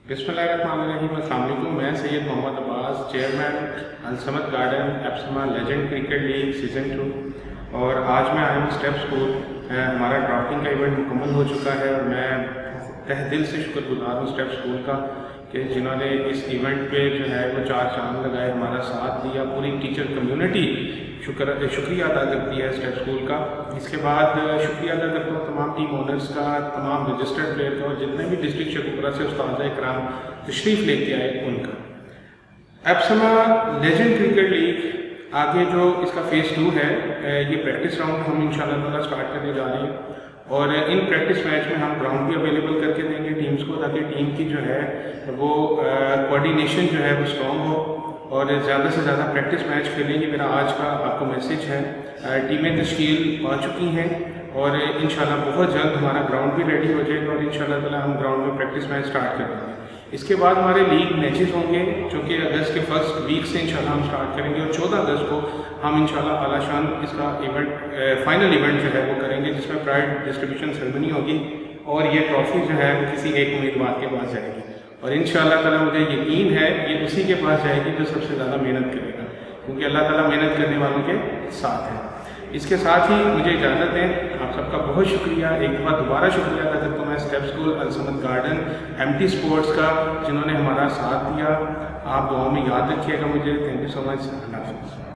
बिस्मिल्लाहिर्रहमानिर्रहीम। अस्सलाम वालेकुम। मैं सैयद मोहम्मद अब्बास, चेयरमैन अलसमद गार्डन एप्समा लेजेंड क्रिकेट लीग सीज़न 2, और आज मैं आया हूँ स्टेप स्कूल। हमारा ड्राफ्टिंग का इवेंट मुकम्मल हो चुका है और मैं तहे दिल से शुक्रगुजार हूँ स्टेप स्कूल का कि जिन्होंने इस इवेंट पे जो है वो चार चांद लगाए, हमारा साथ दिया। पूरी टीचर कम्युनिटी शुक्रिया अदा करती है स्टेप स्कूल का। इसके बाद शुक्रिया अदा करता हूँ तमाम टीम ओनर्स का, तमाम रजिस्टर्ड प्लेयर का, और जितने भी डिस्ट्रिक्ट शकुरा से उस्ताद इकराम तशरीफ़ लेके आए उनका। एप्समा लेजेंड क्रिकेट लीग आगे जो इसका फ़ेज़ 2 है, ये प्रैक्टिस राउंड हम इंशाल्लाह ताला स्टार्ट करने जा रहे हैं, और इन प्रैक्टिस मैच में हम ग्राउंड भी अवेलेबल करके देंगे टीम्स को, ताकि टीम की जो है वो कोऑर्डिनेशन जो है वो स्ट्रॉन्ग हो और ज़्यादा से ज़्यादा प्रैक्टिस मैच खेलेंगे। मेरा आज का आपको मैसेज है। टीमें तश्कील पा चुकी हैं और इंशाल्लाह बहुत जल्द हमारा ग्राउंड भी रेडी हो जाएगा और इंशाल्लाह ताला हम ग्राउंड में प्रैक्टिस मैच स्टार्ट कर देंगे। इसके बाद हमारे लीग मैचेस होंगे जो कि अगस्त के फर्स्ट वीक से इंशाल्लाह हम स्टार्ट करेंगे, और 14 अगस्त को हम इंशाल्लाह आला शान इसका इवेंट फाइनल इवेंट जो है वो करेंगे, जिसमें प्राइज डिस्ट्रीब्यूशन सेरेमनी होगी और ये ट्रॉफी जो है वो किसी एक उम्मीदवार के पास जाएगी, और इंशाल्लाह ताला मुझे यकीन है ये उसी के पास जाएगी जो सबसे ज़्यादा मेहनत करेगा, क्योंकि अल्लाह ताला मेहनत करने वालों के साथ है। इसके साथ ही मुझे इजाज़त दें। आप सबका बहुत शुक्रिया, एक दफ़ा दोबारा शुक्रिया अदा करता हूँ मैं step school Alsamad garden MT sports का, जिन्होंने हमारा साथ दिया। आप दुआओं में याद रखिएगा मुझे। Thank you so much. Allah हाफ़िज़।